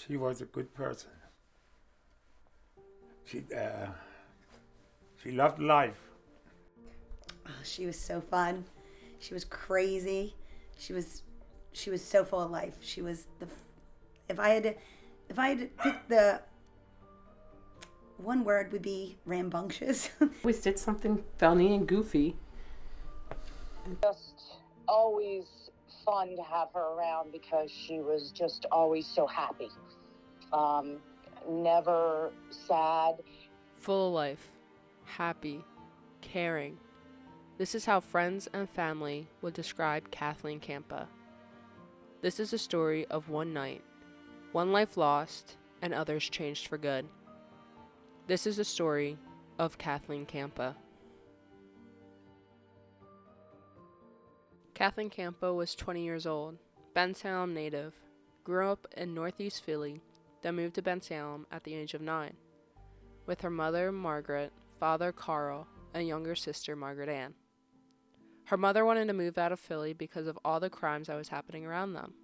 She was a good person. She loved life. Oh, she was so fun. She was crazy. She was so full of life. She was if I had to pick the one word would be rambunctious. Always did something funny and goofy. Just always fun to have her around because she was just always so happy. Never sad. Full of life, happy, caring. This is how friends and family would describe Kathleen Kampa. This is a story of one night, one life lost, and others changed for good. This is the story of Kathleen Kampa. Kathleen Kampa was 20 years old, Bensalem native, grew up in northeast Philly, then moved to Bensalem at the age of 9, with her mother, Margaret, father, Carl, and younger sister, Margaret Ann. Her mother wanted to move out of Philly because of all the crimes that was happening around them.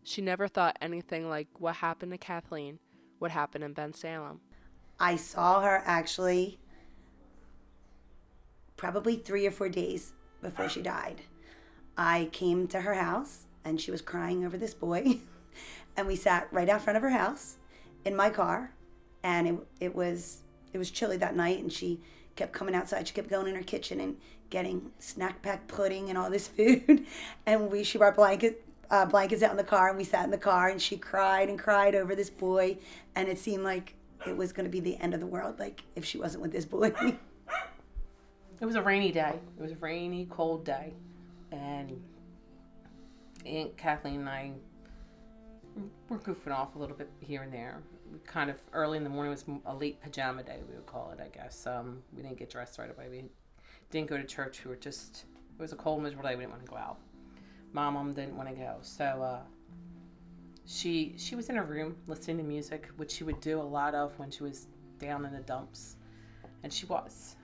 She never thought anything like what happened to Kathleen would happen in Bensalem. I saw her actually probably 3 or 4 days before she died. I came to her house and she was crying over this boy and we sat right out front of her house in my car, and it was chilly that night, and she kept coming outside. She kept going in her kitchen and getting snack pack pudding and all this food, and she brought blankets out in the car, and we sat in the car, and she cried and cried over this boy, and it seemed like it was going to be the end of the world, like if she wasn't with this boy. It was a rainy day. It was a rainy, cold day. And Aunt Kathleen and I were goofing off a little bit here and there. We kind of, early in the morning, was a late pajama day, we would call it, I guess. We didn't get dressed right away. We didn't go to church. We were just, it was a cold, miserable day. We didn't want to go out. Mom didn't want to go. So she was in her room listening to music, which she would do a lot of when she was down in the dumps. And she was.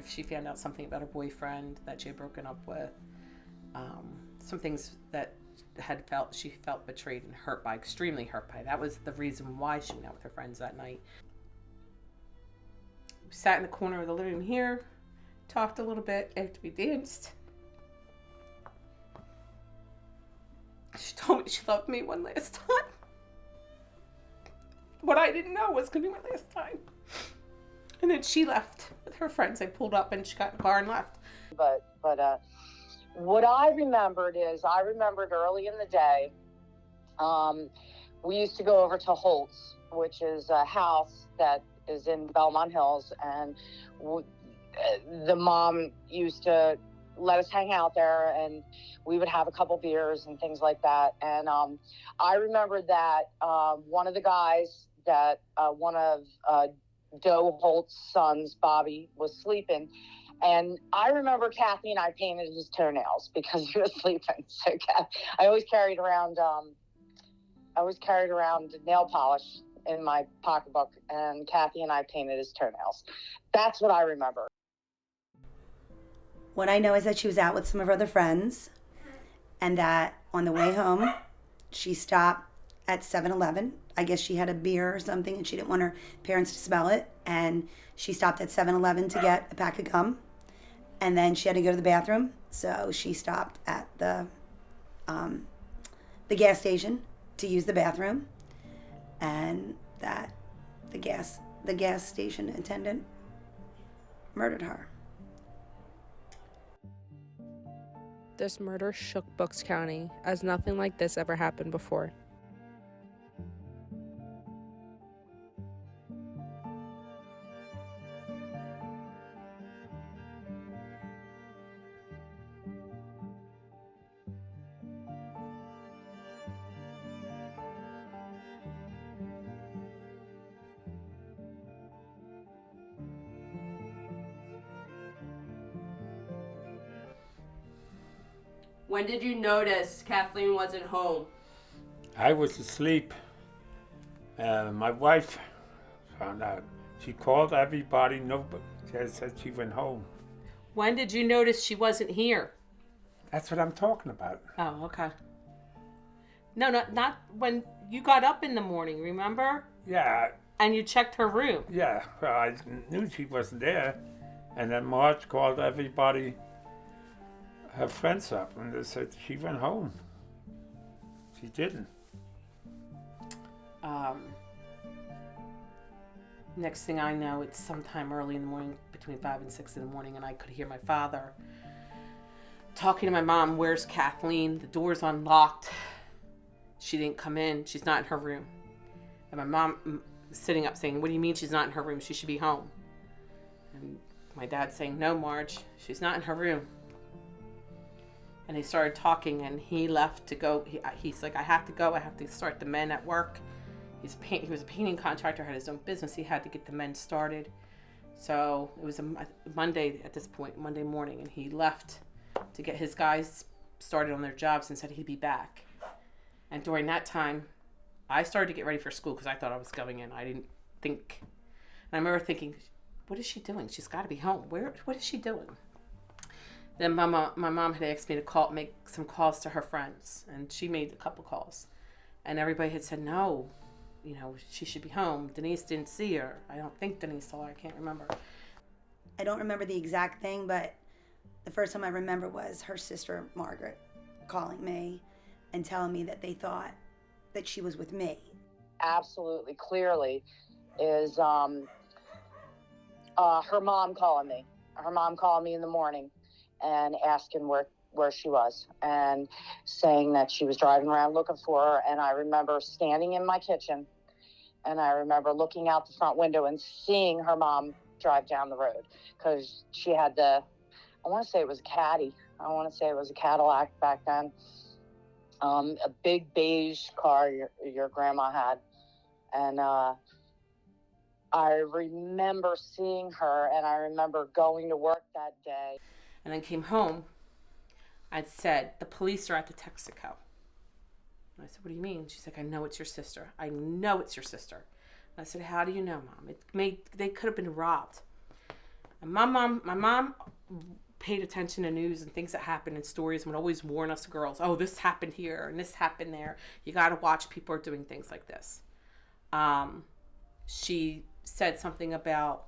She found out something about her boyfriend that she had broken up with. Some things that she felt betrayed and extremely hurt by. That was the reason why she went out with her friends that night. We sat in the corner of the living room here, talked a little bit after we danced. She told me she loved me one last time. What I didn't know was going to be my last time. And then she left with her friends. They pulled up and she got in the car and left. But what I remembered early in the day, we used to go over to Holt's, which is a house that is in Belmont Hills, and the mom used to let us hang out there, and we would have a couple beers and things like that. And I remember that one of the guys that one of Doe Holt's sons, Bobby, was sleeping. And I remember Kathy and I painted his toenails because he was sleeping. So I always carried around nail polish in my pocketbook, and Kathy and I painted his toenails. That's what I remember. What I know is that she was out with some of her other friends, and that on the way home, she stopped at 7-Eleven. I guess she had a beer or something, and she didn't want her parents to smell it, and she stopped at 7-Eleven to get a pack of gum. And then she had to go to the bathroom, so she stopped at the gas station to use the bathroom, and that the gas station attendant murdered her. This murder shook Bucks County, as nothing like this ever happened before. When did you notice Kathleen wasn't home? I was asleep. My wife found out. She called everybody. Nobody said she went home. When did you notice she wasn't here? That's what I'm talking about. Oh, okay. No, not when you got up in the morning, remember? Yeah, And you checked her room. yeah. Well, I knew she wasn't there. And then Marge called everybody, her friends up, and they said she went home. She didn't. Next thing I know, it's sometime early in the morning, between 5 and 6 in the morning, and I could hear my father talking to my mom, "Where's Kathleen? The door's unlocked. She didn't come in. She's not in her room." And my mom sitting up saying, "What do you mean she's not in her room? She should be home." And my dad saying, "No, Marge, she's not in her room." And they started talking, and he left to go. He's like, "I have to go. I have to start the men at work." He was a painting contractor, had his own business. He had to get the men started. So it was a Monday at this point, Monday morning, and he left to get his guys started on their jobs and said he'd be back. And during that time, I started to get ready for school because I thought I was going in. I didn't think. And I remember thinking, what is she doing? She's got to be home. What is she doing? Then my mom had asked me to make some calls to her friends, and she made a couple calls. And everybody had said, no, she should be home. Denise didn't see her. I don't think Denise saw her. I can't remember. I don't remember the exact thing, but the first time I remember was her sister, Margaret, calling me and telling me that they thought that she was with me. Absolutely, clearly, is her mom calling me. Her mom called me in the morning and asking where she was and saying that she was driving around looking for her. And I remember standing in my kitchen, and I remember looking out the front window and seeing her mom drive down the road, because she had I want to say it was a Caddy. I want to say it was a Cadillac back then. A big beige car your grandma had. And I remember seeing her, and I remember going to work that day. And then came home. I'd said, the police are at the Texaco. And I said, what do you mean? She's like, I know it's your sister. I know it's your sister. And I said, how do you know, Mom? They could have been robbed. And my mom paid attention to news and things that happened and stories, and would always warn us girls, oh, this happened here and this happened there. You got to watch, people are doing things like this. She said something about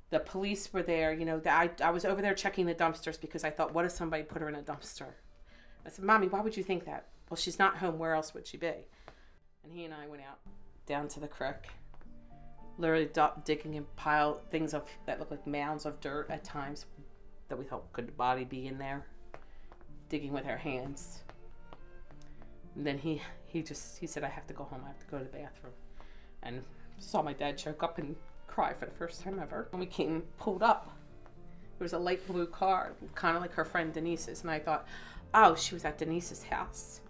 the police were there, that I was over there checking the dumpsters because I thought, what if somebody put her in a dumpster? I said, Mommy, why would you think that? Well, she's not home. Where else would she be? And he and I went out down to the creek, literally digging and pile things that looked like mounds of dirt at times that we thought could the body be in there, digging with our hands. And then he said, I have to go home. I have to go to the bathroom. And saw my dad choke up and cry for the first time ever. When we pulled up, there was a light blue car, kind of like her friend Denise's. And I thought, oh, she was at Denise's house.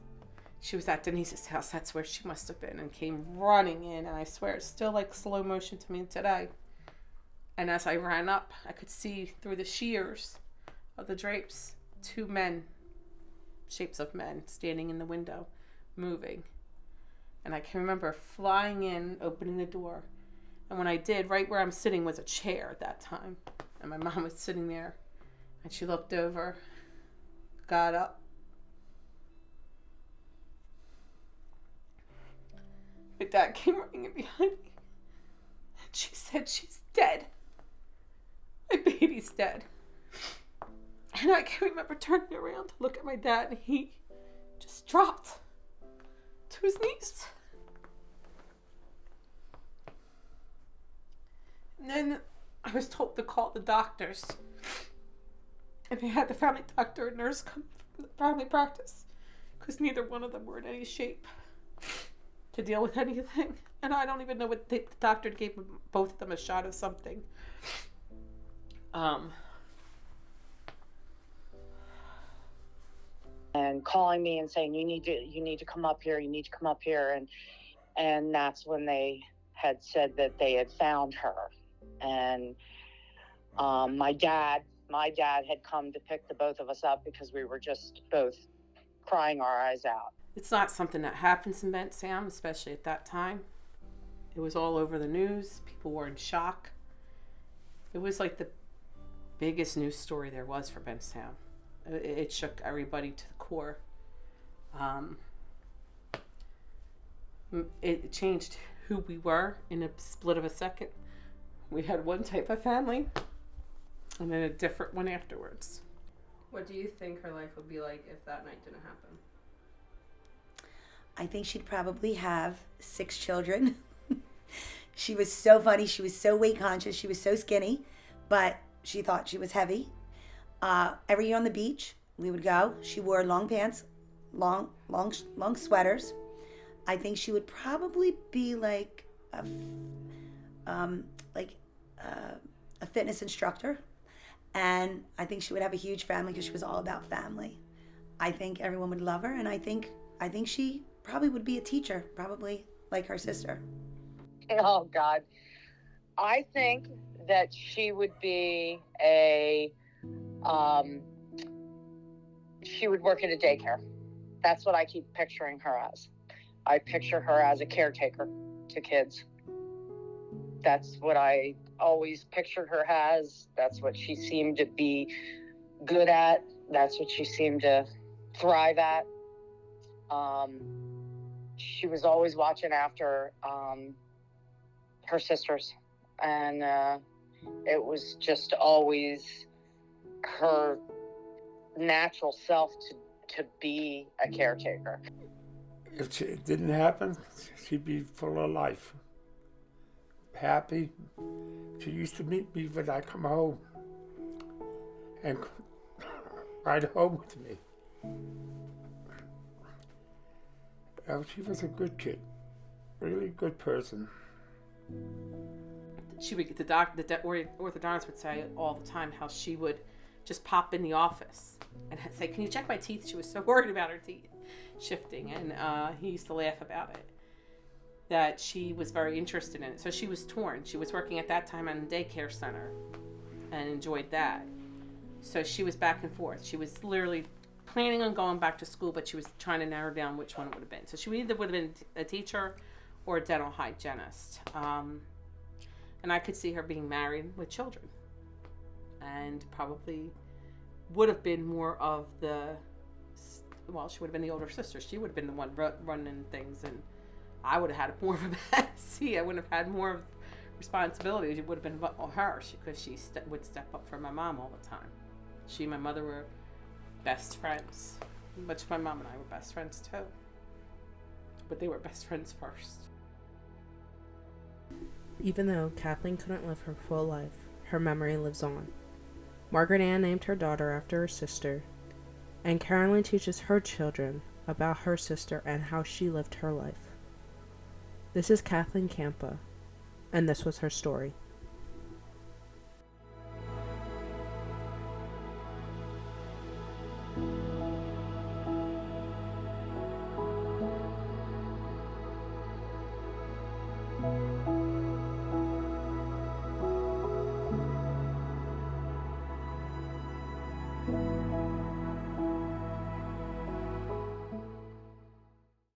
She was at Denise's house. That's where she must have been. And came running in. And I swear, it's still like slow motion to me today. And as I ran up, I could see through the shears of the drapes, 2 men, shapes of men, standing in the window, moving. And I can remember flying in, opening the door. And when I did, right where I'm sitting was a chair at that time. And my mom was sitting there. And she looked over, got up. My dad came running in behind me. And she said, she's dead. My baby's dead. And I can remember turning around to look at my dad, and he just dropped to his knees. And then I was told to call the doctors. And they had the family doctor and nurse come from the family practice, because neither one of them were in any shape to deal with anything. And I don't even know what the doctor gave both of them a shot of something. And calling me and saying, you need to come up here, and that's when they had said that they had found her. And my dad had come to pick the both of us up because we were just both crying our eyes out. It's not something that happens in Bent Sound, especially at that time. It was all over the news. People were in shock. It was like the biggest news story there was for Bent Sound. It shook everybody to the core. It changed who we were in a split of a second. We had one type of family and then a different one afterwards. What do you think her life would be like if that night didn't happen? I think she'd probably have 6 children. She was so funny. She was so weight conscious. She was so skinny, but she thought she was heavy. Every year on the beach, we would go. She wore long pants, long sweaters. I think she would probably be like a fitness instructor, and I think she would have a huge family because she was all about family. I think everyone would love her, and I think she probably would be a teacher, probably like her sister. Oh, God. I think that she would be she would work at a daycare. That's what I keep picturing her as. I picture her as a caretaker to kids. That's what I always pictured her as. That's what she seemed to be good at. That's what she seemed to thrive at. She was always watching after her sisters, and it was just always her natural self to be a caretaker. If it didn't happen, she'd be full of life, happy. She used to meet me when I come home and ride home with me. She was a good kid, really good person. She would get the orthodontist would say all the time how she would just pop in the office and say, "Can you check my teeth?" She was so worried about her teeth shifting, and he used to laugh about it. That she was very interested in it. So she was torn. She was working at that time in a daycare center and enjoyed that. So she was back and forth. She was literally planning on going back to school, but she was trying to narrow down which one it would have been. So she would have been a teacher or a dental hygienist. And I could see her being married with children. And probably would have been more of the, well, she would have been the older sister. She would have been the one running things, and I would have had more of a backseat. I wouldn't have had more of responsibility. It would have been her, because she would step up for my mom all the time. She and my mother were best friends, which my mom and I were best friends too. But they were best friends first. Even though Kathleen couldn't live her full life, her memory lives on. Margaret Ann named her daughter after her sister, and Carolyn teaches her children about her sister and how she lived her life. This is Kathleen Kampa, and this was her story.